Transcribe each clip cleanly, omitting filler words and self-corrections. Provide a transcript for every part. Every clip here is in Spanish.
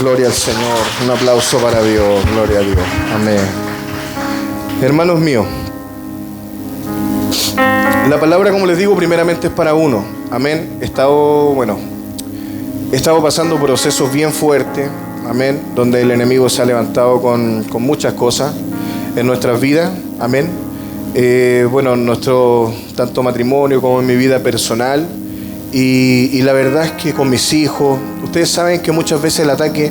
Gloria al Señor. Un aplauso para Dios. Gloria a Dios. Amén. Hermanos míos, la palabra, como les digo, primeramente es para uno. Amén. He estado pasando procesos bien fuertes. Amén. Donde el enemigo se ha levantado con muchas cosas en nuestras vidas. Amén. Nuestro tanto matrimonio como en mi vida personal. Y la verdad es que con mis hijos, ustedes saben que muchas veces el ataque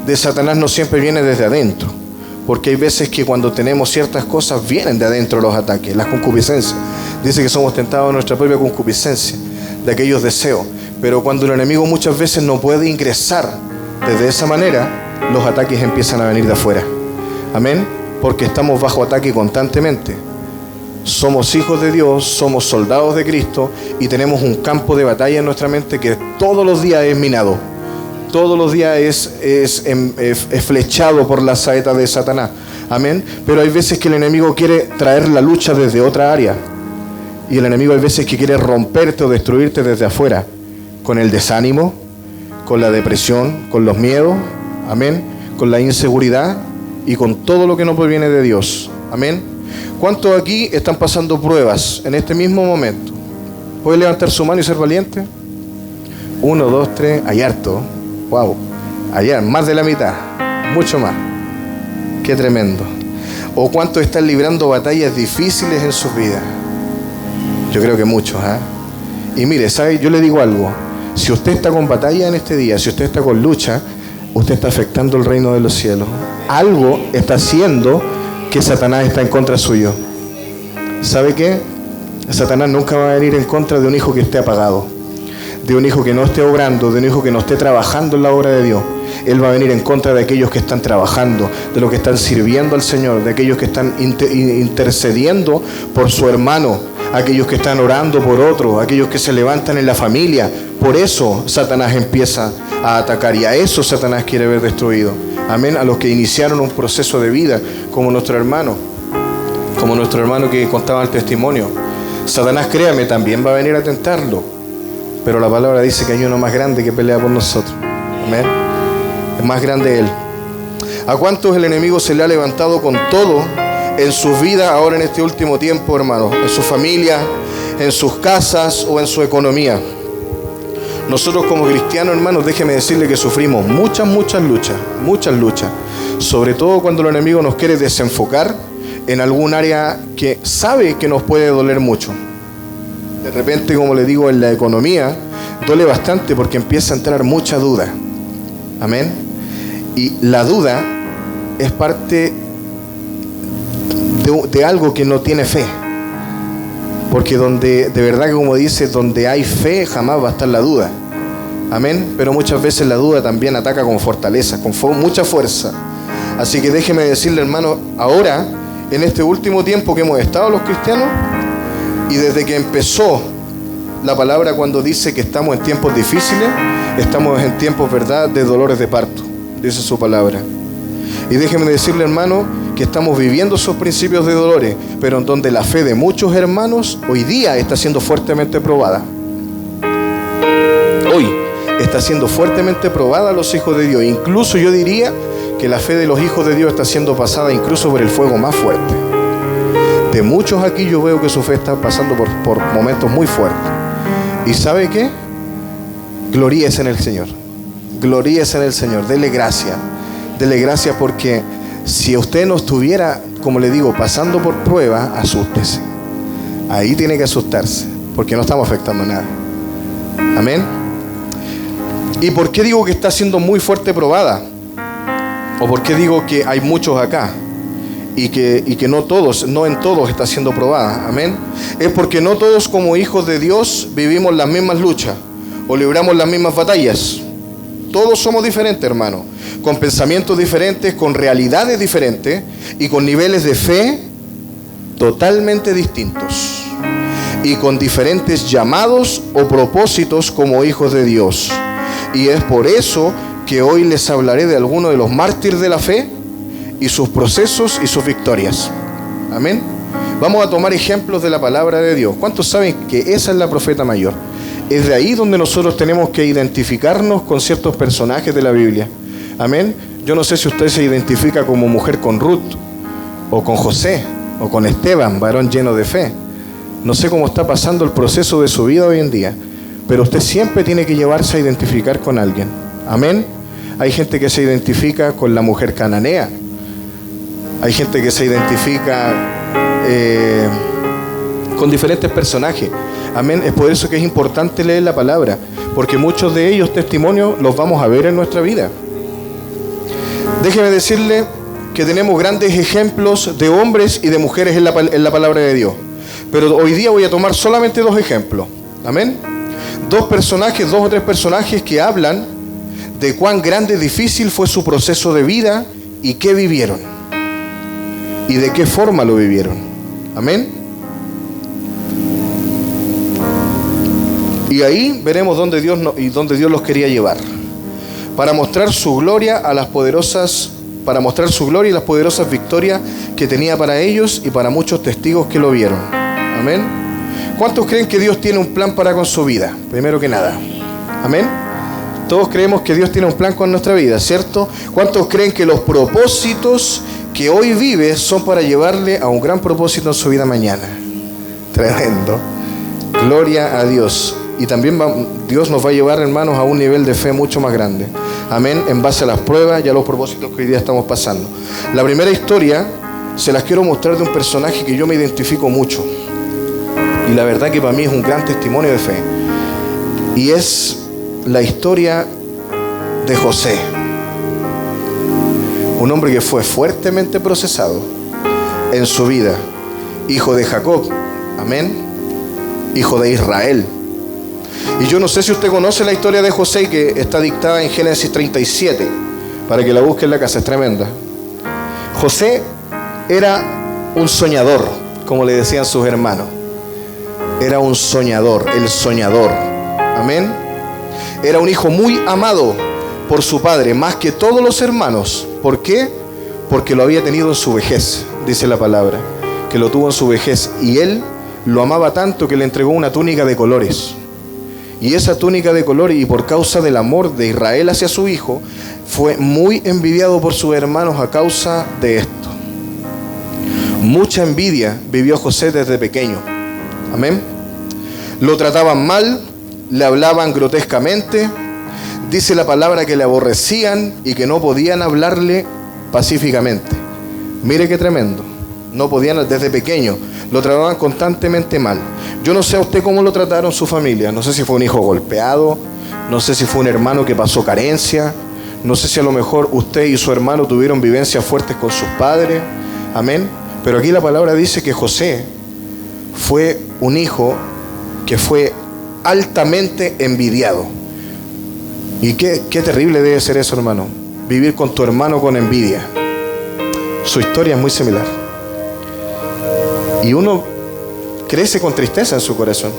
de Satanás no siempre viene desde adentro, porque hay veces que cuando tenemos ciertas cosas vienen de adentro los ataques, las concupiscencias. Dice que somos tentados en nuestra propia concupiscencia, de aquellos deseos, pero cuando el enemigo muchas veces no puede ingresar desde esa manera, los ataques empiezan a venir de afuera. Amén, porque estamos bajo ataque constantemente. Somos hijos de Dios, somos soldados de Cristo y tenemos un campo de batalla en nuestra mente que todos los días es minado. Todos los días es flechado por la saeta de Satanás. Amén. Pero hay veces que el enemigo quiere traer la lucha desde otra área. Y el enemigo hay veces que quiere romperte o destruirte desde afuera. Con el desánimo, con la depresión, con los miedos. Amén. Con la inseguridad y con todo lo que no proviene de Dios. Amén. ¿Cuántos aquí están pasando pruebas en este mismo momento? ¿Puede levantar su mano y ser valiente? 1, 2, 3, hay harto. Wow, allá, más de la mitad, mucho más. Qué tremendo. ¿O cuántos están librando batallas difíciles en sus vidas? Yo creo que muchos, ¿eh? Y mire, ¿sabe? Yo le digo algo. Si usted está con batalla en este día, si usted está con lucha, usted está afectando el reino de los cielos. Algo está haciendo que Satanás está en contra suyo. ¿Sabe qué? Satanás nunca va a venir en contra de un hijo que esté apagado, de un hijo que no esté obrando, de un hijo que no esté trabajando en la obra de Dios. Él va a venir en contra de aquellos que están trabajando, de los que están sirviendo al Señor, de aquellos que están intercediendo por su hermano, aquellos que están orando por otros, aquellos que se levantan en la familia. Por eso Satanás empieza a atacar y a eso Satanás quiere ver destruido. Amén. A los que iniciaron un proceso de vida, como nuestro hermano que contaba el testimonio. Satanás, créame, también va a venir a tentarlo, pero la palabra dice que hay uno más grande que pelea por nosotros. Amén. Es más grande Él. ¿A cuántos el enemigo se le ha levantado con todo en sus vidas ahora en este último tiempo, hermanos? En su familia, en sus casas o en su economía. Nosotros como cristianos, hermanos, déjeme decirle que sufrimos muchas luchas, sobre todo cuando el enemigo nos quiere desenfocar en algún área que sabe que nos puede doler mucho. De repente, como le digo, en la economía duele bastante porque empieza a entrar mucha duda. Amén. Y la duda es parte de algo que no tiene fe. Porque donde, de verdad que como dice, donde hay fe jamás va a estar la duda. Amén. Pero muchas veces la duda también ataca con fortaleza, con mucha fuerza. Así que déjeme decirle, hermano, ahora, en este último tiempo que hemos estado los cristianos, y desde que empezó la palabra cuando dice que estamos en tiempos difíciles, estamos en tiempos, ¿verdad?, de dolores de parto, dice su palabra. Y déjeme decirle, hermano, que estamos viviendo esos principios de dolores, pero en donde la fe de muchos hermanos hoy día está siendo fuertemente probada. Hoy está siendo fuertemente probada a los hijos de Dios. Incluso yo diría que la fe de los hijos de Dios está siendo pasada incluso por el fuego más fuerte. De muchos aquí yo veo que su fe está pasando por momentos muy fuertes. ¿Y sabe qué? Gloríese en el Señor. Gloríese en el Señor. Dele gracias. Dele gracias porque si usted no estuviera, como le digo, pasando por prueba, asústese. Ahí tiene que asustarse porque no estamos afectando nada. Amén. ¿Y por qué digo que está siendo muy fuerte probada? ¿O por qué digo que hay muchos acá? Y que no en todos está siendo probada. Amén. Es porque no todos como hijos de Dios vivimos las mismas luchas o libramos las mismas batallas. Todos somos diferentes, hermano, con pensamientos diferentes, con realidades diferentes y con niveles de fe totalmente distintos y con diferentes llamados o propósitos como hijos de Dios. Y es por eso que hoy les hablaré de algunos de los mártires de la fe y sus procesos y sus victorias. Amén. Vamos a tomar ejemplos de la palabra de Dios. ¿Cuántos saben que esa es la profeta mayor? Es de ahí donde nosotros tenemos que identificarnos con ciertos personajes de la Biblia. Amén. Yo no sé si usted se identifica como mujer con Ruth, o con José, o con Esteban, varón lleno de fe. No sé cómo está pasando el proceso de su vida hoy en día, pero usted siempre tiene que llevarse a identificar con alguien. Amén. Hay gente que se identifica con la mujer cananea. Hay gente que se identifica con diferentes personajes. Amén. Es por eso que es importante leer la palabra, porque muchos de ellos testimonios los vamos a ver en nuestra vida. Déjeme decirle que tenemos grandes ejemplos de hombres y de mujeres en la palabra de Dios. Pero hoy día voy a tomar solamente 2 ejemplos. Amén. 2 o 3 personajes que hablan de cuán grande y difícil fue su proceso de vida y qué vivieron. Y de qué forma lo vivieron. Amén. Y ahí veremos dónde Dios los quería llevar. Para mostrar su gloria y las poderosas victorias que tenía para ellos y para muchos testigos que lo vieron. Amén. ¿Cuántos creen que Dios tiene un plan para con su vida? Primero que nada. Amén. Todos creemos que Dios tiene un plan con nuestra vida, ¿cierto? ¿Cuántos creen que los propósitos que hoy vive son para llevarle a un gran propósito en su vida mañana? Tremendo. Gloria a Dios. Y también Dios nos va a llevar, hermanos, a un nivel de fe mucho más grande. Amén. En base a las pruebas y a los propósitos que hoy día estamos pasando. La primera historia se las quiero mostrar de un personaje que yo me identifico mucho. Y la verdad que para mí es un gran testimonio de fe. Y es la historia de José. Un hombre que fue fuertemente procesado en su vida. Hijo de Jacob. Amén. Hijo de Israel. Y yo no sé si usted conoce la historia de José, que está dictada en Génesis 37, para que la busque en la casa, es tremenda. José era un soñador, como le decían sus hermanos. Era un soñador, el soñador. Amén. Era un hijo muy amado por su padre, más que todos los hermanos. ¿Por qué? Porque lo había tenido en su vejez, dice la palabra, que lo tuvo en su vejez. Y él lo amaba tanto que le entregó una túnica de colores. Y esa túnica de color, y por causa del amor de Israel hacia su hijo, fue muy envidiado por sus hermanos a causa de esto. Mucha envidia vivió José desde pequeño. Amén. Lo trataban mal, le hablaban grotescamente. Dice la palabra que le aborrecían y que no podían hablarle pacíficamente. Mire qué tremendo. No podían, desde pequeño lo trataban constantemente mal. Yo no sé a usted cómo lo trataron su familia. No sé si fue un hijo golpeado, no sé si fue un hermano que pasó carencia, no sé si a lo mejor usted y su hermano tuvieron vivencias fuertes con sus padres. Amén. Pero aquí la palabra dice que José fue un hijo que fue altamente envidiado. Y qué terrible debe ser eso, hermano. Vivir con tu hermano con envidia. Su historia es muy similar. Y uno crece con tristeza en su corazón,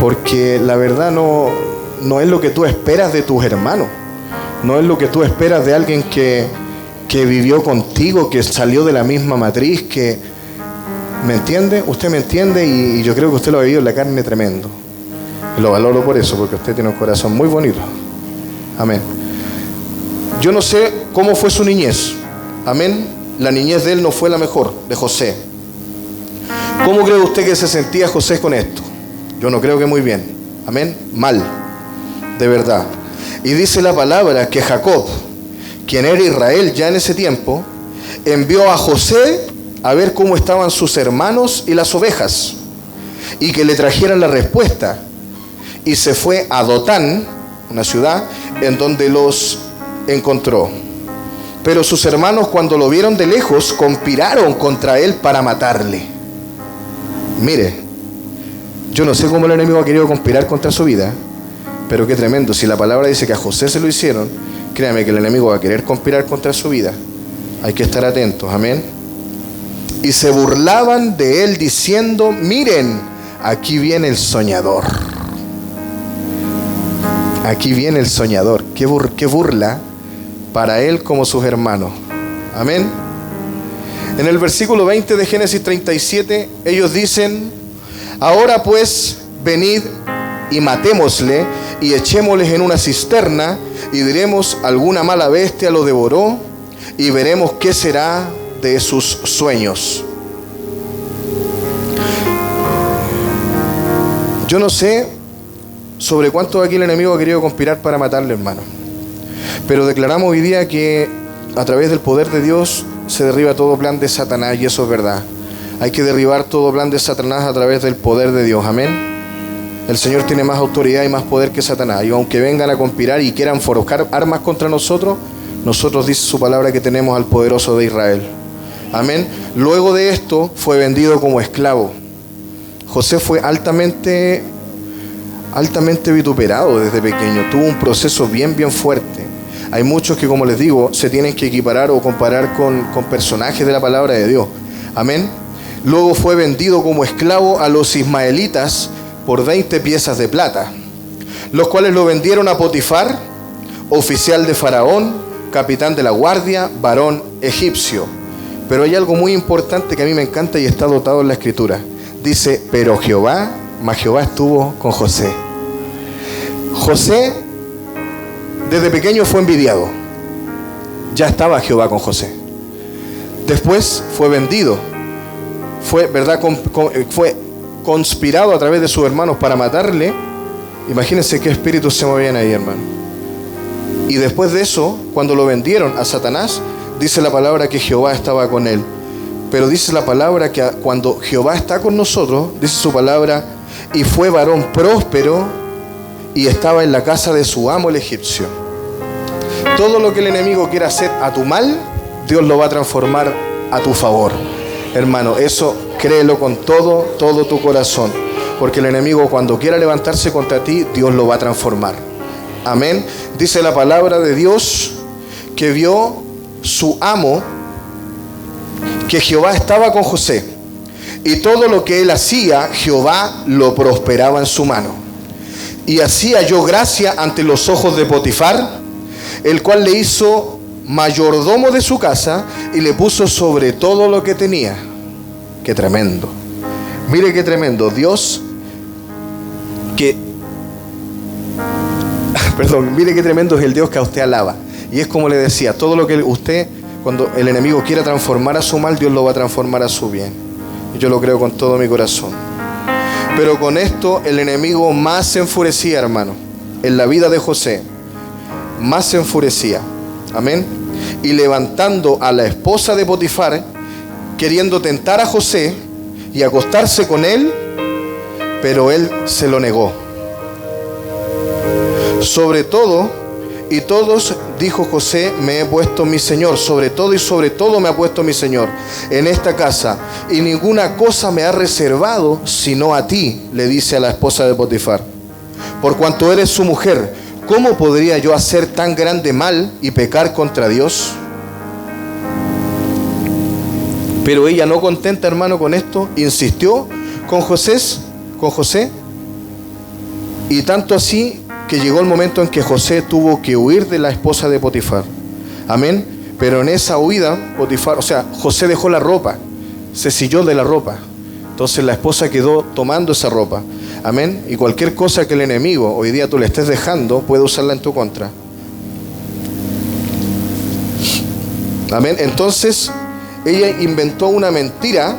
porque la verdad no es lo que tú esperas de tus hermanos, no es lo que tú esperas de alguien que vivió contigo, que salió de la misma matriz, que... ¿Me entiende? Usted me entiende, y yo creo que usted lo ha vivido en la carne tremendo. Y lo valoro por eso, porque usted tiene un corazón muy bonito. Amén. Yo no sé cómo fue su niñez. Amén. La niñez de él no fue la mejor, de José. ¿Cómo cree usted que se sentía José con esto? Yo no creo que muy bien. Amén. Mal. De verdad. Y dice la palabra que Jacob, quien era Israel ya en ese tiempo, envió a José a ver cómo estaban sus hermanos y las ovejas, y que le trajeran la respuesta. Y se fue a Dotán, una ciudad, en donde los encontró. Pero sus hermanos, cuando lo vieron de lejos, conspiraron contra él para matarle. Mire, yo no sé cómo el enemigo ha querido conspirar contra su vida, pero qué tremendo. Si la palabra dice que a José se lo hicieron, créame que el enemigo va a querer conspirar contra su vida. Hay que estar atentos, amén. Y se burlaban de él diciendo: miren, aquí viene el soñador. Aquí viene el soñador. Qué burla para él como sus hermanos. Amén. En el versículo 20 de Génesis 37, ellos dicen: ahora pues, venid y matémosle y echémosle en una cisterna y diremos, alguna mala bestia lo devoró, y veremos qué será de sus sueños. Yo no sé sobre cuánto aquí el enemigo ha querido conspirar para matarle, hermano. Pero declaramos hoy día que a través del poder de Dios se derriba todo plan de Satanás, y eso es verdad. Hay que derribar todo plan de Satanás a través del poder de Dios. Amén. El Señor tiene más autoridad y más poder que Satanás. Y aunque vengan a conspirar y quieran forjar armas contra nosotros, nosotros dice su palabra que tenemos al poderoso de Israel. Amén. Luego de esto fue vendido como esclavo. José fue altamente vituperado desde pequeño. Tuvo un proceso bien fuerte. Hay muchos que, como les digo, se tienen que equiparar o comparar con personajes de la palabra de Dios. Amén. Luego fue vendido como esclavo a los ismaelitas por 20 piezas de plata, los cuales lo vendieron a Potifar, oficial de Faraón, capitán de la guardia, varón egipcio. Pero hay algo muy importante que a mí me encanta y está dotado en la Escritura. Dice, pero Jehová estuvo con José. José desde pequeño fue envidiado. Ya estaba Jehová con José. Después fue vendido. Fue conspirado a través de sus hermanos para matarle. Imagínense qué espíritus se movían ahí, hermano. Y después de eso, cuando lo vendieron a Satanás, dice la palabra que Jehová estaba con él. Pero dice la palabra que cuando Jehová está con nosotros, dice su palabra, y fue varón próspero y estaba en la casa de su amo el egipcio. Todo lo que el enemigo quiera hacer a tu mal, Dios lo va a transformar a tu favor. Hermano, eso créelo con todo tu corazón. Porque el enemigo, cuando quiera levantarse contra ti, Dios lo va a transformar. Amén. Dice la palabra de Dios que vio su amo que Jehová estaba con José, y todo lo que él hacía, Jehová lo prosperaba en su mano. Y así halló gracia ante los ojos de Potifar, el cual le hizo mayordomo de su casa y le puso sobre todo lo que tenía. Qué tremendo. Mire qué tremendo. Dios mire qué tremendo es el Dios que a usted alaba. Y es como le decía, todo lo que usted, cuando el enemigo quiera transformar a su mal, Dios lo va a transformar a su bien. Y yo lo creo con todo mi corazón. Pero con esto el enemigo más se enfurecía, hermano. En la vida de José, más se enfurecía. Amén. Y levantando a la esposa de Potifar, queriendo tentar a José y acostarse con él, pero él se lo negó. Sobre todo y todos, dijo José, me he puesto mi Señor, sobre todo y sobre todo me ha puesto mi Señor en esta casa, y ninguna cosa me ha reservado sino a ti, le dice a la esposa de Potifar. Por cuanto eres su mujer, ¿cómo podría yo hacer tan grande mal y pecar contra Dios? Pero ella, no contenta, hermano, con esto, insistió con José, y tanto así que llegó el momento en que José tuvo que huir de la esposa de Potifar. Amén. Pero en esa huida, José dejó la ropa, se silló de la ropa. Entonces la esposa quedó tomando esa ropa. Amén. Y cualquier cosa que el enemigo hoy día tú le estés dejando, puede usarla en tu contra. Amén. Entonces ella inventó una mentira,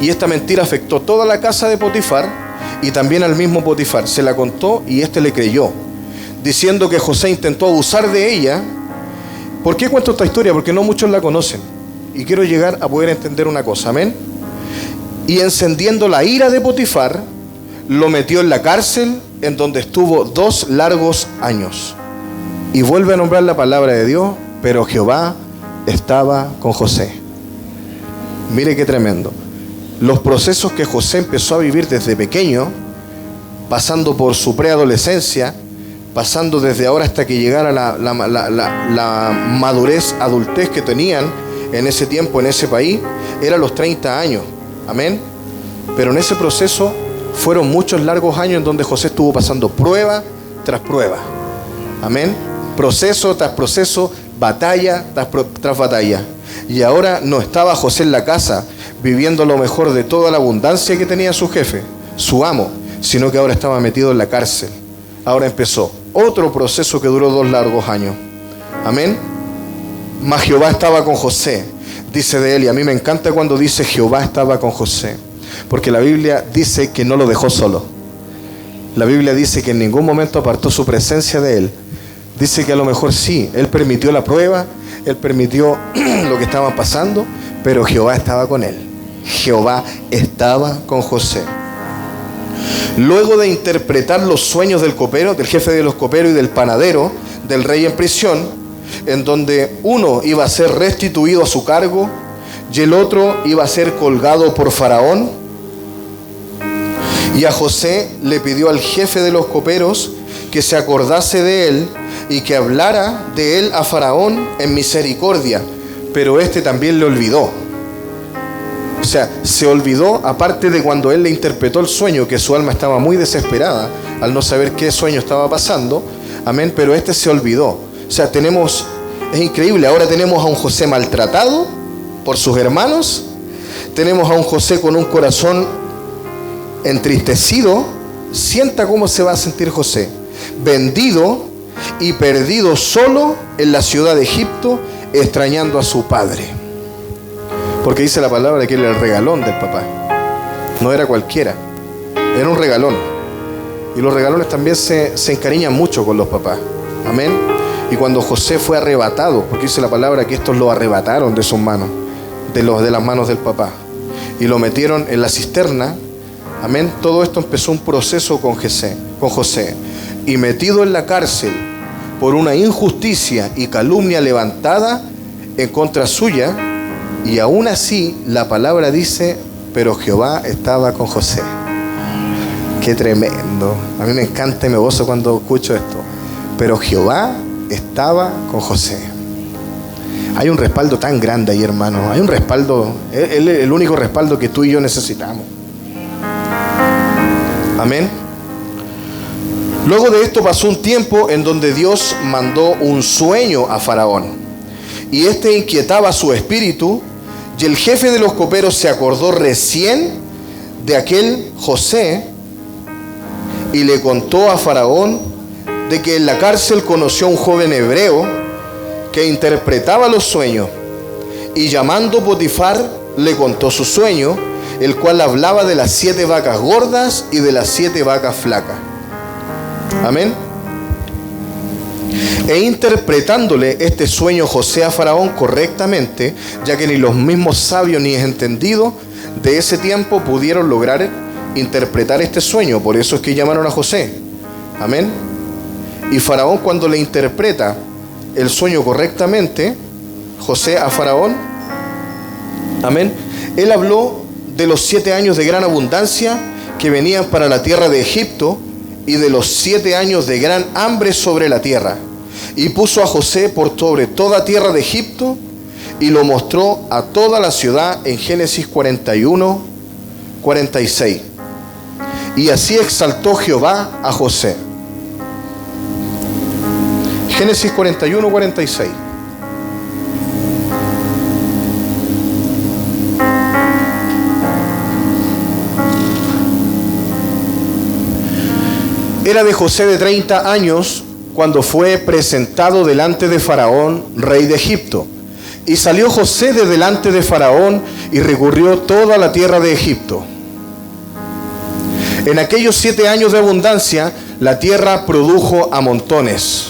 y esta mentira afectó toda la casa de Potifar y también al mismo Potifar. Se la contó y éste le creyó, diciendo que José intentó abusar de ella. ¿Por qué cuento esta historia? Porque no muchos la conocen y quiero llegar a poder entender una cosa. Amén. Y encendiendo la ira de Potifar, lo metió en la cárcel, en donde estuvo 2 largos años. Y vuelve a nombrar la palabra de Dios, pero Jehová estaba con José. Mire qué tremendo. Los procesos que José empezó a vivir desde pequeño, pasando por su preadolescencia, pasando desde ahora hasta que llegara la madurez, adultez que tenían en ese tiempo, en ese país, eran los 30 años. Amén. Pero en ese proceso fueron muchos largos años en donde José estuvo pasando prueba tras prueba. Amén. Proceso tras proceso, batalla tras batalla. Y ahora no estaba José en la casa viviendo lo mejor de toda la abundancia que tenía su jefe, su amo, sino que ahora estaba metido en la cárcel. Ahora empezó otro proceso que duró 2 largos años. Amén. Mas Jehová estaba con José, dice de él, y a mí me encanta cuando dice Jehová estaba con José, porque la Biblia dice que no lo dejó solo. La Biblia dice que en ningún momento apartó su presencia de él. Dice que a lo mejor sí, él permitió la prueba, él permitió lo que estaba pasando, pero Jehová estaba con él. Jehová estaba con José. Luego de interpretar los sueños del copero, del jefe de los coperos y del panadero, del rey en prisión, en donde uno iba a ser restituido a su cargo y el otro iba a ser colgado por Faraón, y a José le pidió al jefe de los coperos que se acordase de él y que hablara de él a Faraón en misericordia, pero este también le olvidó. O sea, se olvidó, aparte de cuando él le interpretó el sueño, que su alma estaba muy desesperada al no saber qué sueño estaba pasando. Amén, pero este se olvidó. O sea, es increíble, ahora tenemos a un José maltratado por sus hermanos, tenemos a un José con un corazón entristecido. Sienta cómo se va a sentir José, vendido y perdido solo en la ciudad de Egipto, extrañando a su padre. Porque dice la palabra que él era el regalón del papá. No era cualquiera, era un regalón. Y los regalones también se encariñan mucho con los papás. Amén. Y cuando José fue arrebatado, porque dice la palabra que estos lo arrebataron de sus manos, de las manos del papá, y lo metieron en la cisterna. Amén. Todo esto empezó un proceso con José. Y metido en la cárcel por una injusticia y calumnia levantada en contra suya, y aún así la palabra dice, pero Jehová estaba con José. Qué tremendo. A mí me encanta y me gozo cuando escucho esto. Pero Jehová estaba con José. Hay un respaldo tan grande ahí, hermano. Hay un respaldo, el único respaldo que tú y yo necesitamos. Amén. Luego de esto pasó un tiempo en donde Dios mandó un sueño a Faraón, y este inquietaba su espíritu, y el jefe de los coperos se acordó recién de aquel José y le contó a Faraón de que en la cárcel conoció a un joven hebreo que interpretaba los sueños, y llamando Potifar le contó su sueño, el cual hablaba de las 7 vacas gordas y de las 7 vacas flacas. Amén. E interpretándole este sueño José a Faraón correctamente, ya que ni los mismos sabios ni entendidos de ese tiempo pudieron lograr interpretar este sueño, por eso es que llamaron a José. Amén. Y Faraón, cuando le interpreta el sueño correctamente, José a Faraón, amén, él habló de los 7 años de gran abundancia que venían para la tierra de Egipto, y de los 7 años de gran hambre sobre la tierra. Y puso a José por sobre toda tierra de Egipto, y lo mostró a toda la ciudad en Génesis 41, 46. Y así exaltó Jehová a José. Génesis 41, 46. Era de José de 30 años cuando fue presentado delante de Faraón, rey de Egipto. Y salió José de delante de Faraón y recorrió toda la tierra de Egipto. En aquellos 7 años de abundancia, la tierra produjo a montones.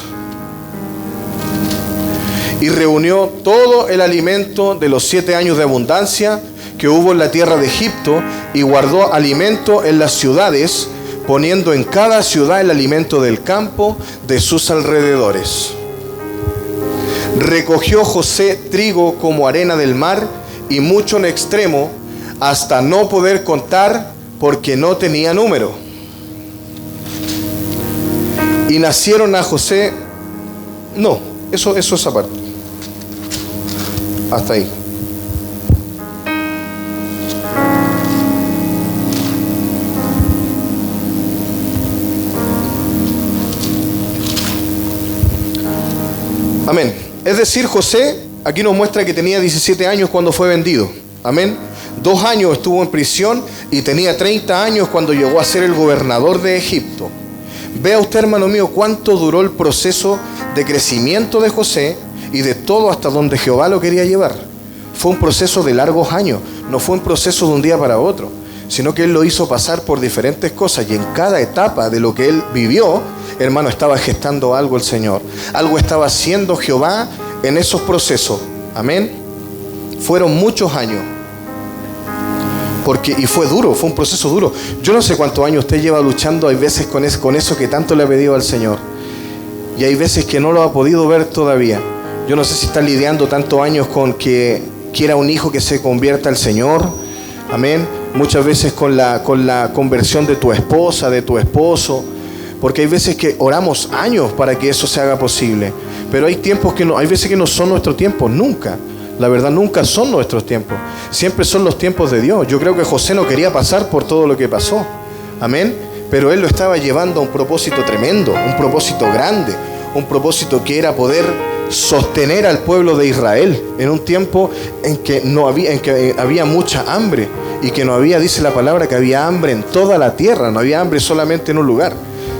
Y reunió todo el alimento de los 7 años de abundancia que hubo en la tierra de Egipto, y guardó alimento en las ciudades, poniendo en cada ciudad el alimento del campo de sus alrededores. Recogió José trigo como arena del mar, y mucho en extremo, hasta no poder contar, porque no tenía número. Y nacieron a José... No, eso es aparte. Hasta ahí. Amén. Es decir, José aquí nos muestra que tenía 17 años cuando fue vendido. Amén. 2 años estuvo en prisión y tenía 30 años cuando llegó a ser el gobernador de Egipto. Vea usted, hermano mío, cuánto duró el proceso de crecimiento de José y de todo hasta donde Jehová lo quería llevar. Fue un proceso de largos años, no fue un proceso de un día para otro, sino que Él lo hizo pasar por diferentes cosas y en cada etapa de lo que Él vivió, hermano, estaba gestando algo el Señor. Algo estaba haciendo Jehová en esos procesos. Amén. Fueron muchos años. Y fue duro, fue un proceso duro. Yo no sé cuántos años usted lleva luchando, hay veces con eso que tanto le ha pedido al Señor. Y hay veces que no lo ha podido ver todavía. Yo no sé si está lidiando tantos años con que quiera un hijo que se convierta al Señor. Amén. Muchas veces con la conversión de tu esposa, de tu esposo. Porque hay veces que oramos años para que eso se haga posible. Pero hay tiempos que no, hay veces que no son nuestros tiempos, nunca. La verdad, nunca son nuestros tiempos. Siempre son los tiempos de Dios. Yo creo que José no quería pasar por todo lo que pasó. Amén. Pero él lo estaba llevando a un propósito tremendo, un propósito grande, un propósito que era poder sostener al pueblo de Israel en un tiempo en que había mucha hambre y que no había, dice la palabra, que había hambre en toda la tierra. No había hambre solamente en un lugar,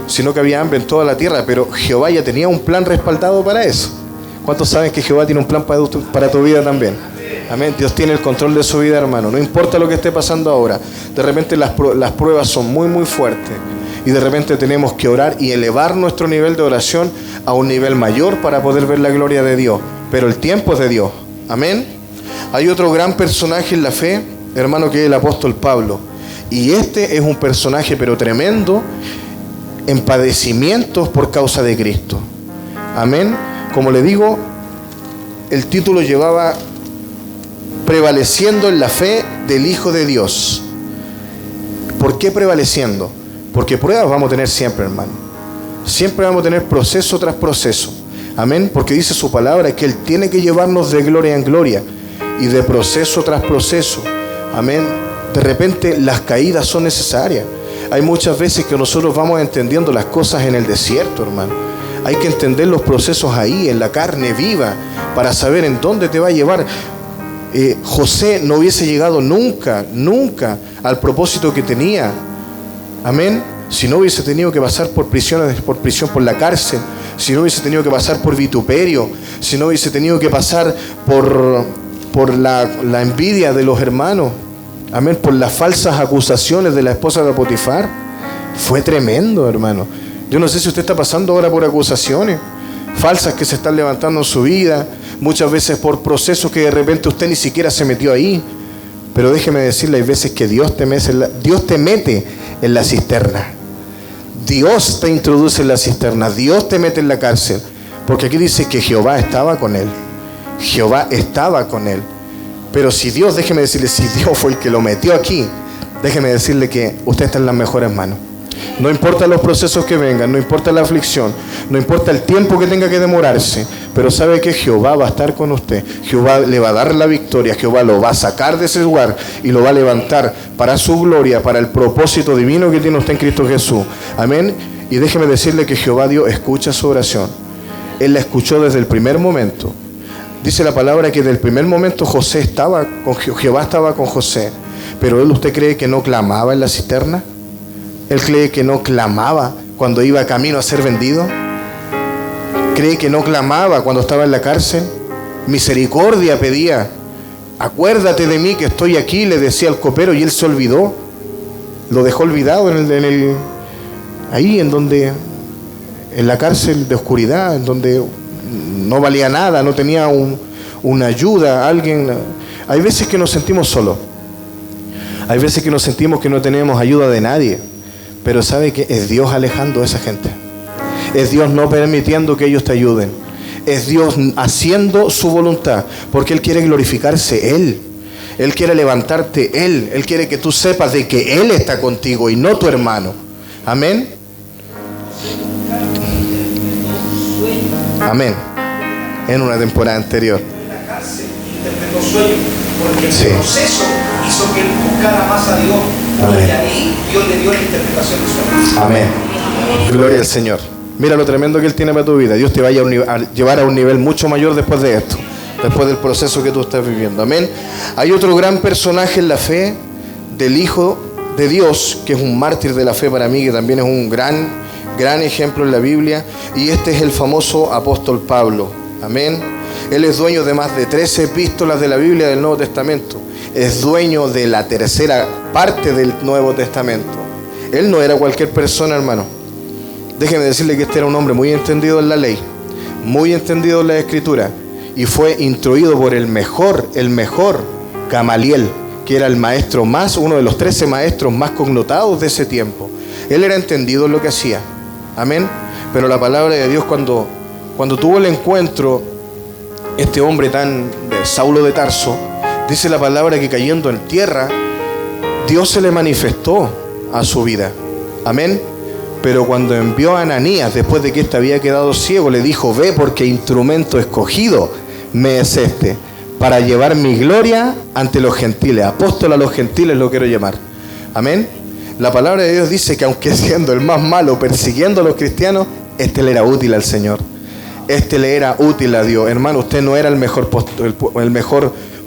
sino que había hambre en toda la tierra. Pero Jehová ya tenía un plan respaldado para eso. ¿Cuántos saben que Jehová tiene un plan para tu vida también? Amén. Dios tiene el control de su vida, hermano. No importa lo que esté pasando ahora. De repente las pruebas son muy, muy fuertes. Y de repente tenemos que orar y elevar nuestro nivel de oración a un nivel mayor para poder ver la gloria de Dios. Pero el tiempo es de Dios. Amén. Hay otro gran personaje en la fe, hermano, que es el apóstol Pablo. Y este es un personaje pero tremendo en padecimientos por causa de Cristo. Amén. Como le digo, el título llevaba prevaleciendo en la fe del Hijo de Dios. ¿Por qué prevaleciendo? Porque pruebas vamos a tener siempre, hermano. Siempre vamos a tener proceso tras proceso. Amén. Porque dice su palabra que Él tiene que llevarnos de gloria en gloria y de proceso tras proceso. Amén. De repente las caídas son necesarias. Hay muchas veces que nosotros vamos entendiendo las cosas en el desierto, hermano. Hay que entender los procesos ahí, en la carne viva, para saber en dónde te va a llevar. José no hubiese llegado nunca al propósito que tenía. Amén. Si no hubiese tenido que pasar por prisión por la cárcel, si no hubiese tenido que pasar por vituperio, si no hubiese tenido que pasar por la envidia de los hermanos, amén, por las falsas acusaciones de la esposa de Potifar. Fue tremendo, hermano. Yo no sé si usted está pasando ahora por acusaciones falsas que se están levantando en su vida, muchas veces por procesos que de repente usted ni siquiera se metió ahí. Pero déjeme decirle, hay veces que Dios te mete en la cisterna. Dios te introduce en la cisterna, Dios te mete en la cárcel. Porque aquí dice que Jehová estaba con él. Jehová estaba con él. Pero si Dios, déjeme decirle, si Dios fue el que lo metió aquí, déjeme decirle que usted está en las mejores manos. No importa los procesos que vengan, no importa la aflicción, no importa el tiempo que tenga que demorarse, pero sabe que Jehová va a estar con usted. Jehová le va a dar la victoria, Jehová lo va a sacar de ese lugar y lo va a levantar para su gloria, para el propósito divino que tiene usted en Cristo Jesús. Amén. Y déjeme decirle que Jehová Dios escucha su oración. Él la escuchó desde el primer momento. Dice la palabra que desde el primer momento Jehová estaba con José. Pero ¿usted cree que no clamaba en la cisterna? ¿Él cree que no clamaba cuando iba camino a ser vendido? ¿Cree que no clamaba cuando estaba en la cárcel? Misericordia pedía. Acuérdate de mí que estoy aquí, le decía al copero, y él se olvidó. Lo dejó olvidado ahí en la cárcel de oscuridad, en donde no valía nada, no tenía una ayuda, alguien. Hay veces que nos sentimos solos. Hay veces que nos sentimos que no tenemos ayuda de nadie. Pero sabe que es Dios alejando a esa gente. Es Dios no permitiendo que ellos te ayuden. Es Dios haciendo su voluntad. Porque Él quiere glorificarse Él. Él quiere levantarte Él. Él quiere que tú sepas de que Él está contigo y no tu hermano. Amén. Amén. En una temporada anterior. Porque el proceso hizo que él buscara más a Dios. Amén. Y ahí Dios le dio la interpretación de su hermano. Amén. Gloria al Señor. Mira lo tremendo que Él tiene para tu vida. Dios te va a llevar a un nivel mucho mayor después de esto. Después del proceso que tú estás viviendo. Amén. Hay otro gran personaje en la fe del Hijo de Dios, que es un mártir de la fe para mí, que también es un gran gran ejemplo en la Biblia, y este es el famoso apóstol Pablo. Amén. Él es dueño de más de 13 epístolas de la Biblia del Nuevo Testamento. Es dueño de la tercera parte del Nuevo Testamento. Él no era cualquier persona, hermano. Déjeme decirle que este era un hombre muy entendido en la ley, muy entendido en la Escritura, y fue instruido por el mejor Gamaliel, que era el maestro uno de los 13 maestros más connotados de ese tiempo. Él era entendido en lo que hacía. Amén. Pero la palabra de Dios, cuando tuvo el encuentro, este hombre de Saulo de Tarso, dice la palabra que cayendo en tierra, Dios se le manifestó a su vida. Amén. Pero cuando envió a Ananías, después de que éste había quedado ciego, le dijo: ve, porque instrumento escogido me es este, para llevar mi gloria ante los gentiles. Apóstol a los gentiles lo quiero llamar. Amén. La palabra de Dios dice que aunque siendo el más malo, persiguiendo a los cristianos, este le era útil al Señor. Este le era útil a Dios. Hermano, usted no era el mejor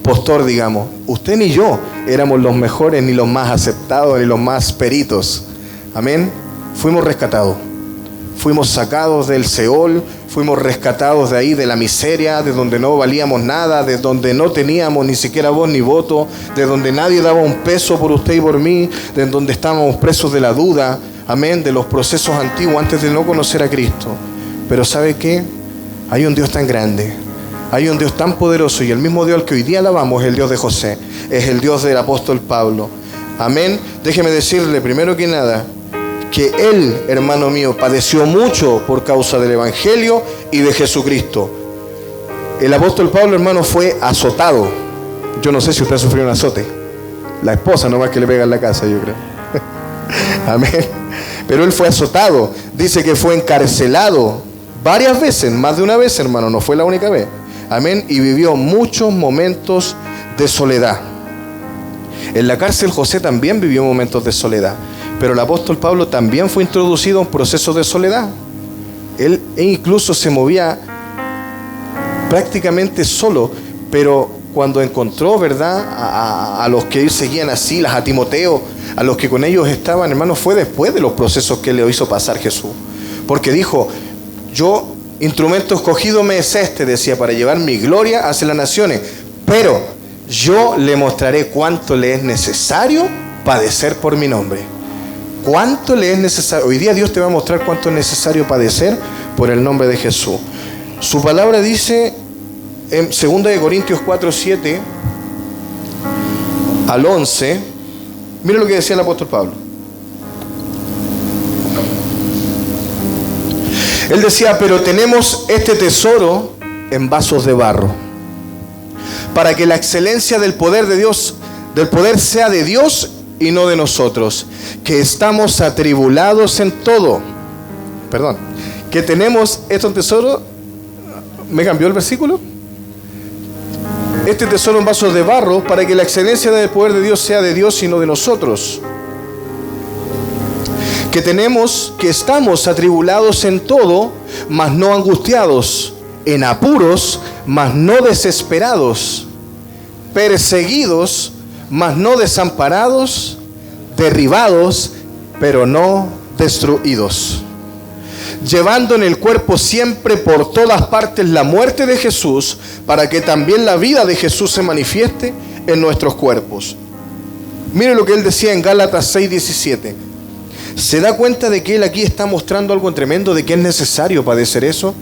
postor, digamos. Usted ni yo éramos los mejores, ni los más aceptados, ni los más peritos. Amén. Fuimos rescatados. Fuimos sacados del Seol, fuimos rescatados de ahí, de la miseria, de donde no valíamos nada, de donde no teníamos ni siquiera voz ni voto, de donde nadie daba un peso por usted y por mí, de donde estábamos presos de la duda, amén, de los procesos antiguos antes de no conocer a Cristo. Pero ¿sabe qué? Hay un Dios tan grande, hay un Dios tan poderoso, y el mismo Dios al que hoy día alabamos es el Dios de José, es el Dios del apóstol Pablo. Amén. Déjeme decirle primero que nada que él, hermano mío, padeció mucho por causa del Evangelio y de Jesucristo. El apóstol Pablo, hermano, fue azotado. Yo no sé si usted sufrió un azote. La esposa nomás que le pega en la casa, yo creo. Amén. Pero él fue azotado. Dice que fue encarcelado varias veces, más de una vez, hermano, no fue la única vez. Amén. Y vivió muchos momentos de soledad. En la cárcel José también vivió momentos de soledad. Pero el apóstol Pablo también fue introducido a un proceso de soledad. Él incluso se movía prácticamente solo, pero cuando encontró, ¿verdad?, a los que seguían a Silas, a Timoteo, a los que con ellos estaban, hermanos, fue después de los procesos que le hizo pasar Jesús. Porque dijo: yo, instrumento escogido me es este, decía, para llevar mi gloria hacia las naciones, pero yo le mostraré cuánto le es necesario padecer por mi nombre. ¿Cuánto le es necesario? Hoy día Dios te va a mostrar cuánto es necesario padecer por el nombre de Jesús. Su palabra dice en 2 Corintios 4:7 al 11. Mira lo que decía el apóstol Pablo. Él decía: pero tenemos este tesoro en vasos de barro, para que la excelencia del poder de Dios, del poder sea de Dios y no de nosotros, que estamos atribulados en todo. Perdón, que tenemos estos tesoros. ¿Me cambió el versículo? Este tesoro en vasos de barro, para que la excelencia del poder de Dios sea de Dios y no de nosotros. Que estamos atribulados en todo, mas no angustiados, en apuros, mas no desesperados, perseguidos, mas no desamparados, derribados, pero no destruidos, llevando en el cuerpo siempre por todas partes la muerte de Jesús, para que también la vida de Jesús se manifieste en nuestros cuerpos. Mire lo que él decía en Gálatas 6:17. ¿Se da cuenta de que él aquí está mostrando algo tremendo, de que es necesario padecer eso?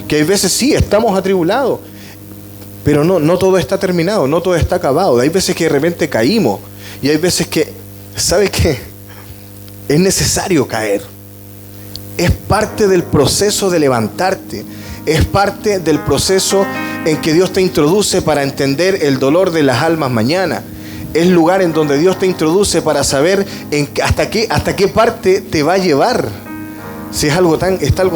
Que hay veces sí, estamos atribulados, pero no todo está terminado, no todo está acabado. Hay veces que de repente caímos, y hay veces que, ¿sabe qué? Es necesario caer. Es parte del proceso de levantarte. Es parte del proceso en que Dios te introduce para entender el dolor de las almas mañana. Es el lugar en donde Dios te introduce para saber hasta qué parte te va a llevar. Si es algo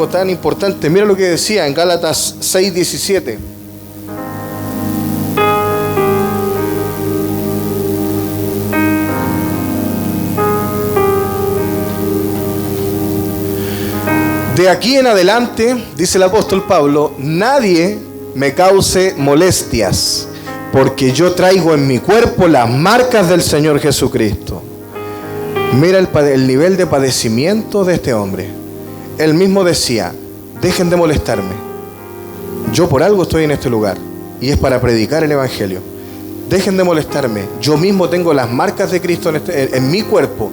tan importante. Mira lo que decía en Gálatas 6:17. De aquí en adelante, dice el apóstol Pablo, nadie me cause molestias, porque yo traigo en mi cuerpo las marcas del Señor Jesucristo. Mira el nivel de padecimiento de este hombre. Él mismo decía, dejen de molestarme. Yo por algo estoy en este lugar y es para predicar el Evangelio. Dejen de molestarme. Yo mismo tengo las marcas de Cristo en mi cuerpo.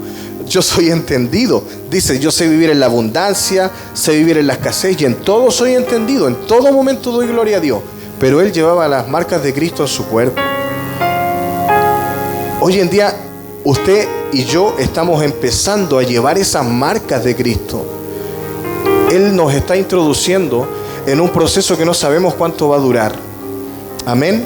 Yo soy entendido. Dice, yo sé vivir en la abundancia, sé vivir en la escasez y en todo soy entendido. En todo momento doy gloria a Dios. Pero Él llevaba las marcas de Cristo en su cuerpo. Hoy en día, usted y yo estamos empezando a llevar esas marcas de Cristo. Él nos está introduciendo en un proceso que no sabemos cuánto va a durar. Amén.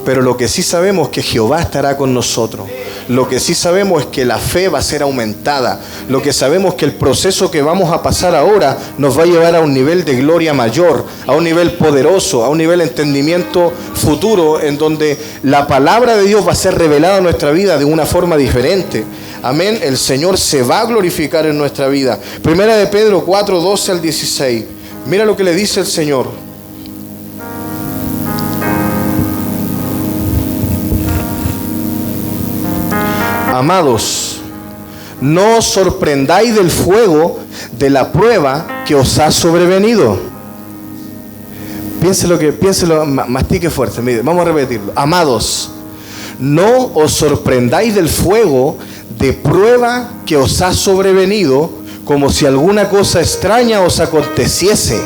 Pero lo que sí sabemos es que Jehová estará con nosotros. Lo que sí sabemos es que la fe va a ser aumentada. Lo que sabemos es que el proceso que vamos a pasar ahora nos va a llevar a un nivel de gloria mayor, a un nivel poderoso, a un nivel de entendimiento futuro, en donde la palabra de Dios va a ser revelada en nuestra vida de una forma diferente. Amén. El Señor se va a glorificar en nuestra vida. Primera de Pedro 4, 12 al 16. Mira lo que le dice el Señor. Amados, no os sorprendáis del fuego de la prueba que os ha sobrevenido. Piénselo, mastique fuerte. Mire, vamos a repetirlo. Amados, no os sorprendáis del fuego de prueba que os ha sobrevenido, como si alguna cosa extraña os aconteciese,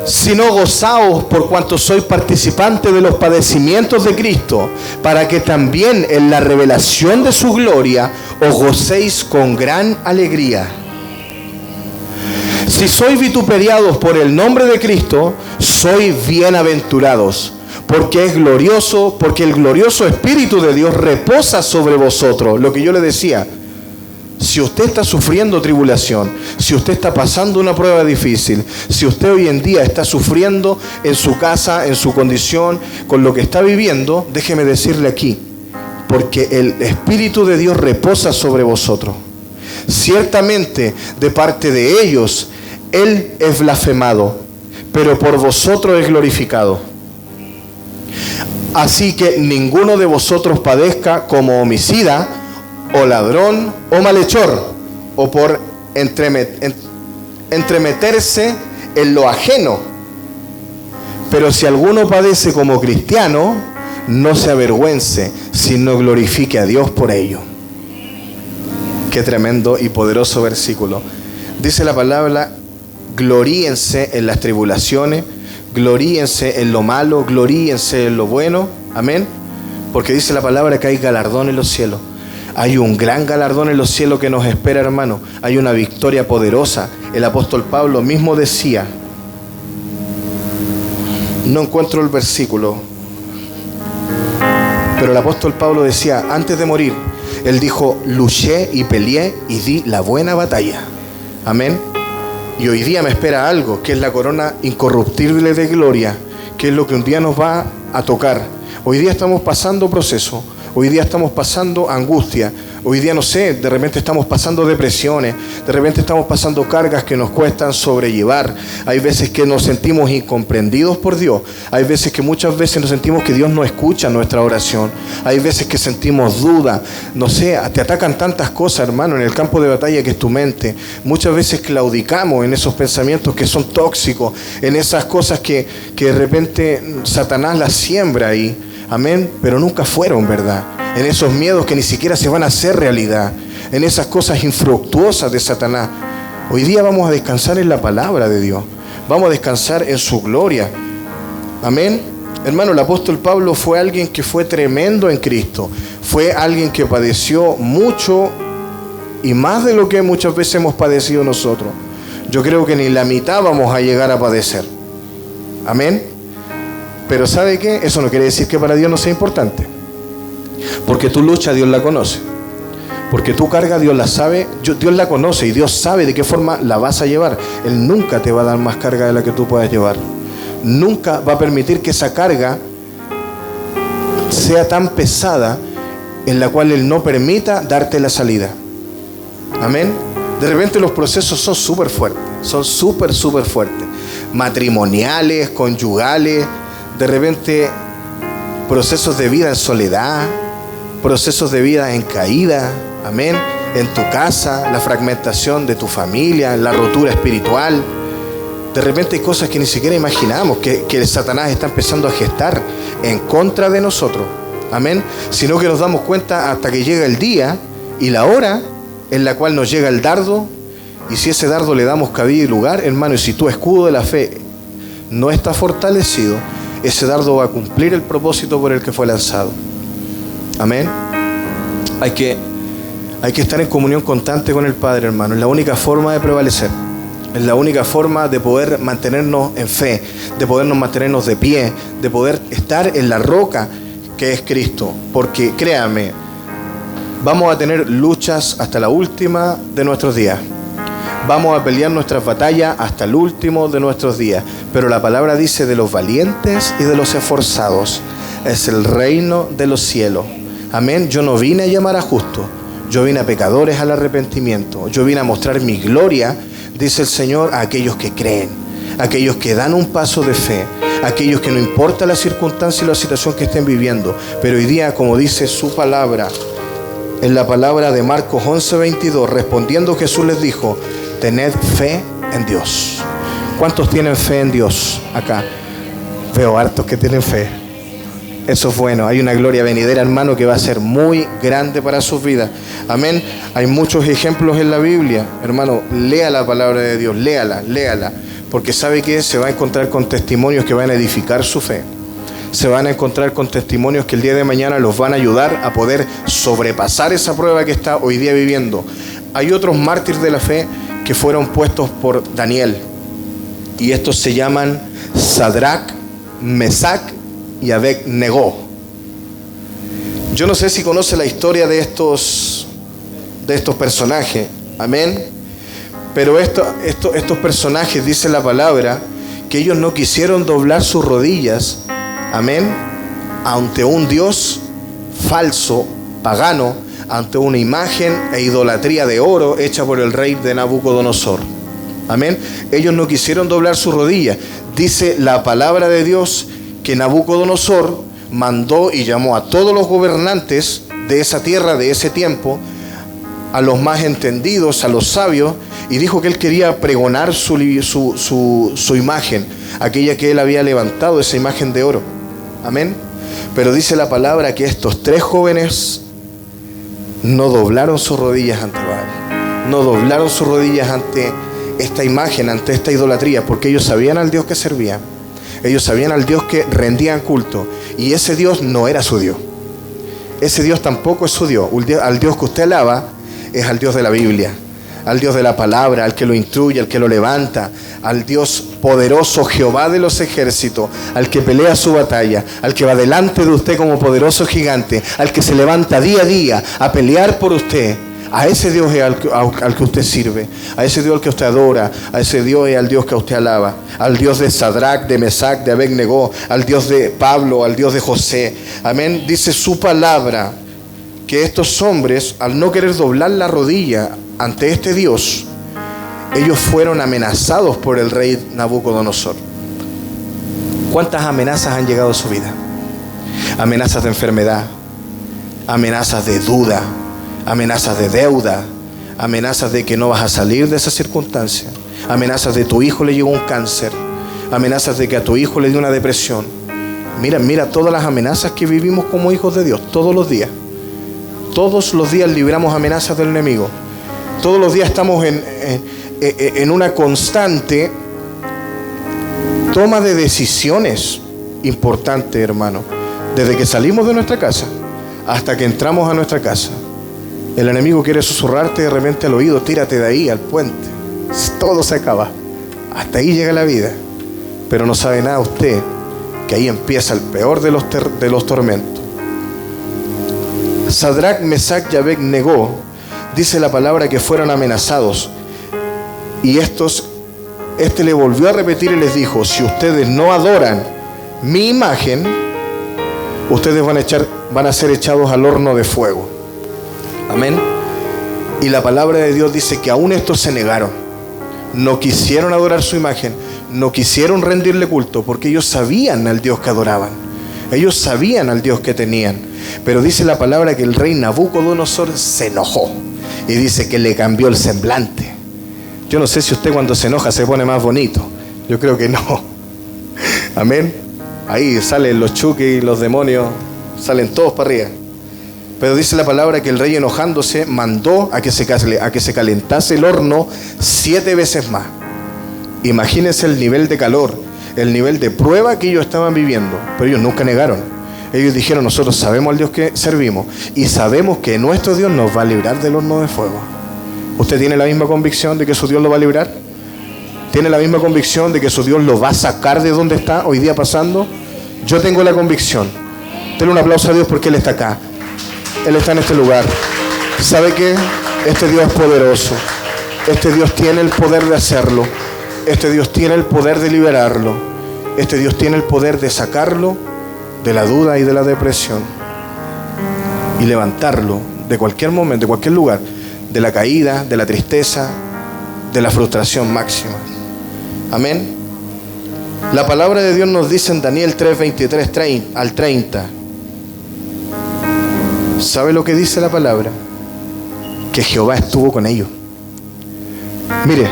sino gozaos por cuanto sois participantes de los padecimientos de Cristo, para que también en la revelación de su gloria os gocéis con gran alegría. Si sois vituperiados por el nombre de Cristo, sois bienaventurados, porque el glorioso Espíritu de Dios reposa sobre vosotros. Lo que yo le decía, si usted está sufriendo tribulación, si usted está pasando una prueba difícil, si usted hoy en día está sufriendo en su casa, en su condición, con lo que está viviendo, déjeme decirle aquí, porque el Espíritu de Dios reposa sobre vosotros. Ciertamente, de parte de ellos, Él es blasfemado, pero por vosotros es glorificado. Así que ninguno de vosotros padezca como homicida, o ladrón, o malhechor, o por entremeterse en lo ajeno. Pero si alguno padece como cristiano, no se avergüence, sino glorifique a Dios por ello. Qué tremendo y poderoso versículo. Dice la palabra, gloríense en las tribulaciones, gloríense en lo malo, gloríense en lo bueno. Amén. Porque dice la palabra que hay galardón en los cielos. Hay un gran galardón en los cielos que nos espera, hermano. Hay una victoria poderosa. El apóstol Pablo mismo decía, no encuentro el versículo, pero el apóstol Pablo decía, antes de morir, él dijo, luché y peleé y di la buena batalla. Amén. Y hoy día me espera algo, que es la corona incorruptible de gloria, que es lo que un día nos va a tocar. Hoy día estamos pasando proceso. Hoy día estamos pasando angustia. Hoy día, no sé, de repente estamos pasando depresiones. De repente estamos pasando cargas que nos cuestan sobrellevar. Hay veces que nos sentimos incomprendidos por Dios. Hay veces que muchas veces nos sentimos que Dios no escucha nuestra oración. Hay veces que sentimos duda. No sé, te atacan tantas cosas, hermano, en el campo de batalla que es tu mente. Muchas veces claudicamos en esos pensamientos que son tóxicos. En esas cosas que de repente Satanás las siembra ahí. Amén, pero nunca fueron verdad. En esos miedos que ni siquiera se van a hacer realidad. En esas cosas infructuosas de Satanás. Hoy día vamos a descansar en la palabra de Dios. Vamos a descansar en su gloria. Amén. Hermano, el apóstol Pablo fue alguien que fue tremendo en Cristo. Fue alguien que padeció mucho y más de lo que muchas veces hemos padecido nosotros. Yo creo que ni la mitad vamos a llegar a padecer. Amén. Pero ¿sabe qué? Eso no quiere decir que para Dios no sea importante. Porque tu lucha Dios la conoce. Porque tu carga Dios la sabe, Dios la conoce y Dios sabe de qué forma la vas a llevar. Él nunca te va a dar más carga de la que tú puedas llevar. Nunca va a permitir que esa carga sea tan pesada en la cual Él no permita darte la salida. Amén. De repente los procesos son súper fuertes. Son súper fuertes. Matrimoniales, conyugales. De repente, procesos de vida en soledad, procesos de vida en caída, amén. en tu casa, la fragmentación de tu familia, la rotura espiritual. De repente hay cosas que ni siquiera imaginamos que Satanás está empezando a gestar en contra de nosotros. Amén. Sino que nos damos cuenta hasta que llega el día y la hora en la cual nos llega el dardo. Y si ese dardo le damos cabida y lugar, hermano, y si tu escudo de la fe no está fortalecido, ese dardo va a cumplir el propósito por el que fue lanzado. Amén. Hay que estar en comunión constante con el Padre, hermano. Es la única forma de prevalecer. Es la única forma de poder mantenernos en fe, de podernos mantenernos de pie, de poder estar en la roca que es Cristo. Porque créame, vamos a tener luchas hasta la última de nuestros días. Vamos a pelear nuestras batallas hasta el último de nuestros días. Pero la palabra dice: de los valientes y de los esforzados es el reino de los cielos. Amén. Yo no vine a llamar a justos, yo vine a pecadores al arrepentimiento. Yo vine a mostrar mi gloria, dice el Señor, a aquellos que creen, a aquellos que dan un paso de fe, a aquellos que no importa la circunstancia y la situación que estén viviendo. Pero hoy día, como dice su palabra, en la palabra de Marcos 11:22, respondiendo Jesús les dijo: tened fe en Dios. ¿Cuántos tienen fe en Dios acá? Veo hartos que tienen fe. Eso es bueno. Hay una gloria venidera, hermano, que va a ser muy grande para sus vidas. Amén. Hay muchos ejemplos en la Biblia. Hermano, lea la palabra de Dios, léala. Porque sabe que se va a encontrar con testimonios que van a edificar su fe. Se van a encontrar con testimonios que el día de mañana los van a ayudar a poder sobrepasar esa prueba que está hoy día viviendo. Hay otros mártires de la fe que fueron puestos por Daniel. Y estos se llaman Sadrac, Mesac y Abed-Negó. Yo no sé si conoce la historia de estos personajes. Amén. Pero estos personajes, dice la palabra, que ellos no quisieron doblar sus rodillas. Amén. Ante un Dios falso, pagano, ante una imagen e idolatría de oro hecha por el rey de Nabucodonosor. Amén. Ellos no quisieron doblar sus rodillas. Dice la palabra de Dios que Nabucodonosor mandó y llamó a todos los gobernantes de esa tierra, de ese tiempo, a los más entendidos, a los sabios, y dijo que él quería pregonar su imagen, aquella que él había levantado, esa imagen de oro. Amén. Pero dice la palabra que estos 3 jóvenes no doblaron sus rodillas ante Baal, no doblaron sus rodillas ante esta imagen, ante esta idolatría, porque ellos sabían al Dios que servían, ellos sabían al Dios que rendían culto, y ese Dios no era su Dios, ese Dios tampoco es su Dios. Al Dios que usted alaba es al Dios de la Biblia, al Dios de la palabra, al que lo instruye, al que lo levanta, al Dios poderoso, Jehová de los ejércitos, al que pelea su batalla, al que va delante de usted como poderoso gigante, al que se levanta día a día a pelear por usted. A ese Dios es al que usted sirve, a ese Dios al que usted adora, a ese Dios es al Dios que usted alaba, al Dios de Sadrac, de Mesac, de Abed-Negó, al Dios de Pablo, al Dios de José. Amén. Dice su palabra que estos hombres, al no querer doblar la rodilla ante este Dios, ellos fueron amenazados por el rey Nabucodonosor. ¿Cuántas amenazas han llegado a su vida? Amenazas de enfermedad, amenazas de duda, amenazas de deuda, amenazas de que no vas a salir de esa circunstancia, amenazas de tu hijo le llegó un cáncer, amenazas de que a tu hijo le dio una depresión. Mira todas las amenazas que vivimos como hijos de Dios, todos los días. Todos los días libramos amenazas del enemigo. Todos los días estamos en una constante toma de decisiones importantes, hermano. Desde que salimos de nuestra casa hasta que entramos a nuestra casa, el enemigo quiere susurrarte de repente al oído: tírate de ahí al puente, todo se acaba, hasta ahí llega la vida. Pero no sabe nada usted que ahí empieza el peor de los tormentos. Sadrac, Mesac y Abed-Negó, dice la palabra que fueron amenazados, y este le volvió a repetir y les dijo: si ustedes no adoran mi imagen, ustedes van a ser echados al horno de fuego. Amén. Y la palabra de Dios dice que aún estos se negaron, no quisieron adorar su imagen, no quisieron rendirle culto, porque ellos sabían al Dios que adoraban, ellos sabían al Dios que tenían. Pero dice la palabra que el rey Nabucodonosor se enojó Y dice que le cambió el semblante. Yo no sé si usted cuando se enoja se pone más bonito. Yo creo que no. Amén. Ahí salen los chuques y los demonios, salen todos para arriba. Pero dice la palabra que el rey, enojándose, mandó a que se calentase el horno 7 veces más. Imagínense el nivel de calor, el nivel de prueba que ellos estaban viviendo. Pero ellos nunca negaron. Ellos dijeron: nosotros sabemos al Dios que servimos y sabemos que nuestro Dios nos va a librar del horno de fuego. ¿Usted tiene la misma convicción de que su Dios lo va a librar? ¿Tiene la misma convicción de que su Dios lo va a sacar de donde está hoy día pasando? Yo tengo la convicción. Denle un aplauso a Dios porque Él está acá. Él está en este lugar. ¿Sabe qué? Este Dios es poderoso. Este Dios tiene el poder de hacerlo. Este Dios tiene el poder de liberarlo. Este Dios tiene el poder de sacarlo de la duda y de la depresión y levantarlo de cualquier momento, de cualquier lugar, de la caída, de la tristeza, de la frustración máxima. Amén. La palabra de Dios nos dice en Daniel 3:23 al 30. ¿Sabe lo que dice la palabra? Que Jehová estuvo con ellos. Mire,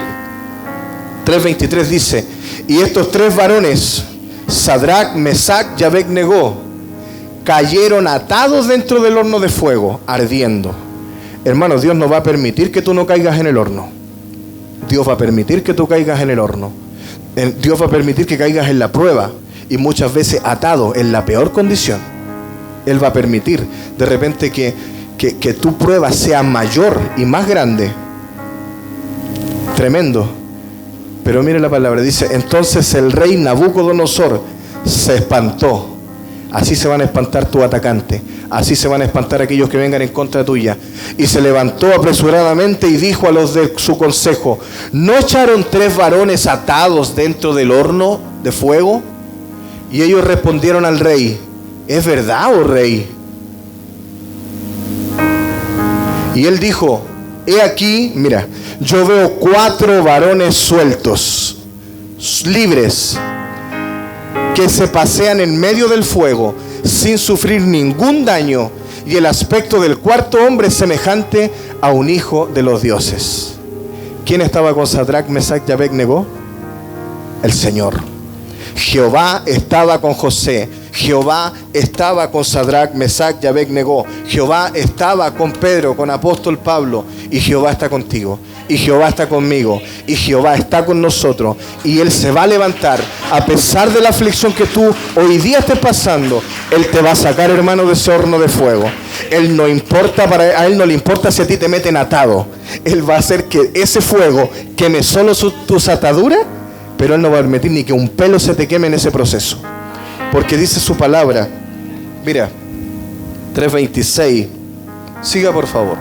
3:23 dice: y estos 3 varones, Sadrac, Mesac y Abed-Negó, cayeron atados dentro del horno de fuego, ardiendo. Hermanos, Dios no va a permitir que tú no caigas en el horno. Dios va a permitir que tú caigas en el horno. Dios va a permitir que caigas en la prueba, y muchas veces atado en la peor condición. Él va a permitir de repente que tu prueba sea mayor y más grande. Tremendo. Pero mire la palabra, dice: entonces el rey Nabucodonosor se espantó. Así se van a espantar tus atacantes. Así se van a espantar aquellos que vengan en contra tuya. Y se levantó apresuradamente y dijo a los de su consejo: ¿no echaron 3 varones atados dentro del horno de fuego? Y ellos respondieron al rey: ¿es verdad, oh rey? Y él dijo: he aquí, mira, yo veo 4 varones sueltos, libres, que se pasean en medio del fuego sin sufrir ningún daño, y el aspecto del 4.º hombre es semejante a un hijo de los dioses. ¿Quién estaba con Sadrac, Mesac y Abed-Negó? El Señor. Jehová estaba con José. Jehová estaba con Sadrac, Mesac y Abed-Negó. Jehová estaba con Pedro, con apóstol Pablo. Y Jehová está contigo. Y Jehová está conmigo. Y Jehová está con nosotros. Y Él se va a levantar. A pesar de la aflicción que tú hoy día estés pasando, Él te va a sacar, hermano, de ese horno de fuego. A Él no le importa si a ti te meten atado. Él va a hacer que ese fuego queme solo tus ataduras, pero Él no va a permitir ni que un pelo se te queme en ese proceso. Porque dice su palabra, mira, 3:26, siga por favor.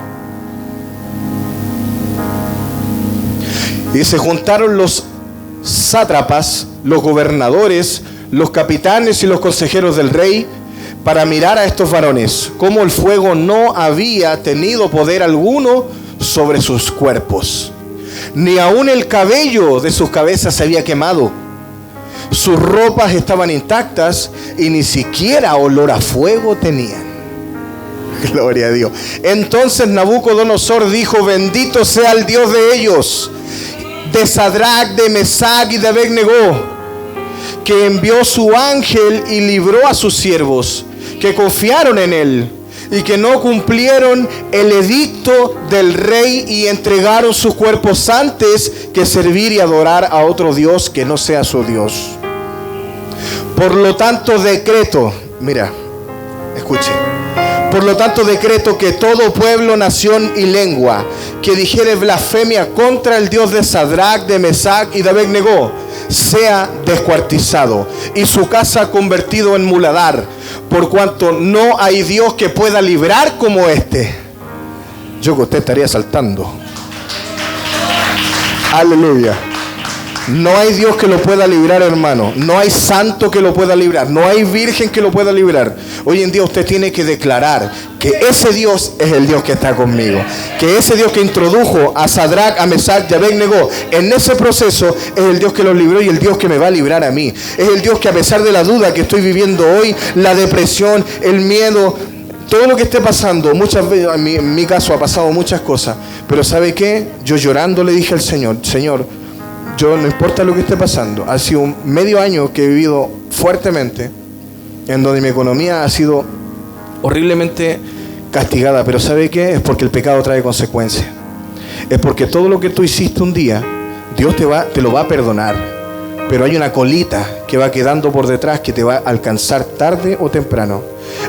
Y se juntaron los sátrapas, los gobernadores, los capitanes y los consejeros del rey para mirar a estos varones, cómo el fuego no había tenido poder alguno sobre sus cuerpos, ni aun el cabello de sus cabezas se había quemado. Sus ropas estaban intactas y ni siquiera olor a fuego tenían. Gloria a Dios. Entonces Nabucodonosor dijo: bendito sea el Dios de ellos, de Sadrac, de Mesac y de Abed-Negó, que envió su ángel y libró a sus siervos, que confiaron en él y que no cumplieron el edicto del rey y entregaron sus cuerpos antes que servir y adorar a otro Dios que no sea su Dios. Por lo tanto decreto, mira, escuche. Por lo tanto decreto que todo pueblo, nación y lengua que dijere blasfemia contra el Dios de Sadrac, de Mesac y de Abed-Negó sea descuartizado y su casa convertido en muladar, por cuanto no hay Dios que pueda librar como este. Yo que usted estaría saltando. Aleluya. No hay Dios que lo pueda librar, hermano. No hay santo que lo pueda librar. No hay virgen que lo pueda librar. Hoy en día usted tiene que declarar que ese Dios es el Dios que está conmigo. Que ese Dios que introdujo a Sadrac, a Mesac y a Abed-Negó en ese proceso es el Dios que los libró y el Dios que me va a librar a mí. Es el Dios que, a pesar de la duda que estoy viviendo hoy, la depresión, el miedo, todo lo que esté pasando, muchas veces, en mi caso ha pasado muchas cosas, pero ¿sabe qué? Yo llorando le dije al Señor, Señor, yo no importa lo que esté pasando, ha sido un medio año que he vivido fuertemente, en donde mi economía ha sido horriblemente castigada, pero ¿sabe qué? Es porque el pecado trae consecuencias. Es porque todo lo que tú hiciste un día, Dios te lo va a perdonar, pero hay una colita que va quedando por detrás que te va a alcanzar tarde o temprano.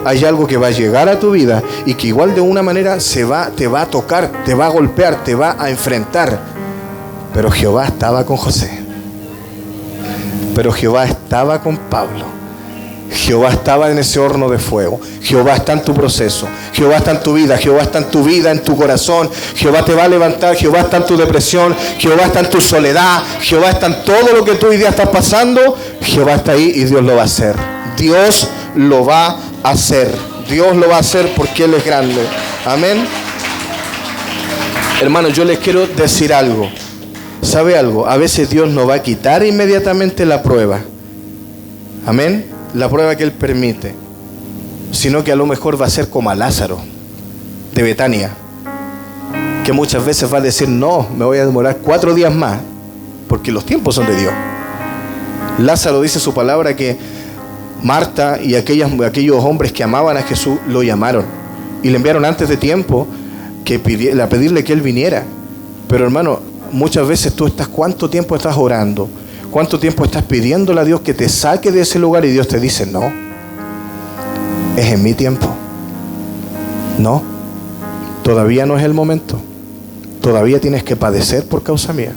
Hay algo que va a llegar a tu vida y que igual de una manera te va a tocar, te va a golpear, te va a enfrentar. Pero Jehová estaba con José. Pero Jehová estaba con Pablo. Jehová estaba en ese horno de fuego. Jehová está en tu proceso. Jehová está en tu vida. Jehová está en tu vida, en tu corazón. Jehová te va a levantar. Jehová está en tu depresión. Jehová está en tu soledad. Jehová está en todo lo que tú hoy día estás pasando. Jehová está ahí y Dios lo va a hacer. Dios lo va a hacer. Dios lo va a hacer porque Él es grande. Amén. Hermanos, yo les quiero decir algo. ¿Sabe algo? A veces Dios no va a quitar inmediatamente la prueba. Amén. La prueba que Él permite, sino que a lo mejor va a ser como a Lázaro de Betania, que muchas veces va a decir, no, me voy a demorar 4 días más, porque los tiempos son de Dios. Lázaro dice su palabra que Marta y aquellos hombres que amaban a Jesús lo llamaron y le enviaron antes de tiempo a pedirle que Él viniera. Pero hermano, muchas veces tú estás, ¿cuánto tiempo estás orando? ¿Cuánto tiempo estás pidiéndole a Dios que te saque de ese lugar? Y Dios te dice, no, es en mi tiempo. No, todavía no es el momento. Todavía tienes que padecer por causa mía.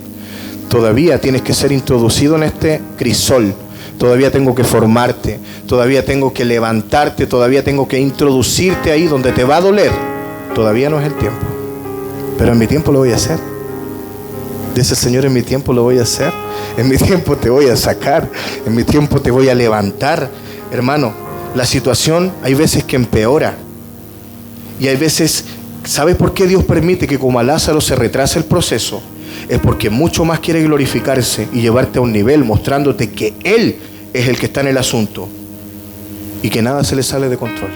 Todavía tienes que ser introducido en este crisol. Todavía tengo que formarte. Todavía tengo que levantarte. Todavía tengo que introducirte ahí donde te va a doler. Todavía no es el tiempo. Pero en mi tiempo lo voy a hacer. Dice el Señor, en mi tiempo lo voy a hacer. En mi tiempo te voy a sacar. En mi tiempo te voy a levantar. Hermano, la situación hay veces que empeora. Y hay veces, ¿sabes por qué Dios permite que como a Lázaro se retrase el proceso? Es porque mucho más quiere glorificarse y llevarte a un nivel mostrándote que Él es el que está en el asunto y que nada se le sale de control.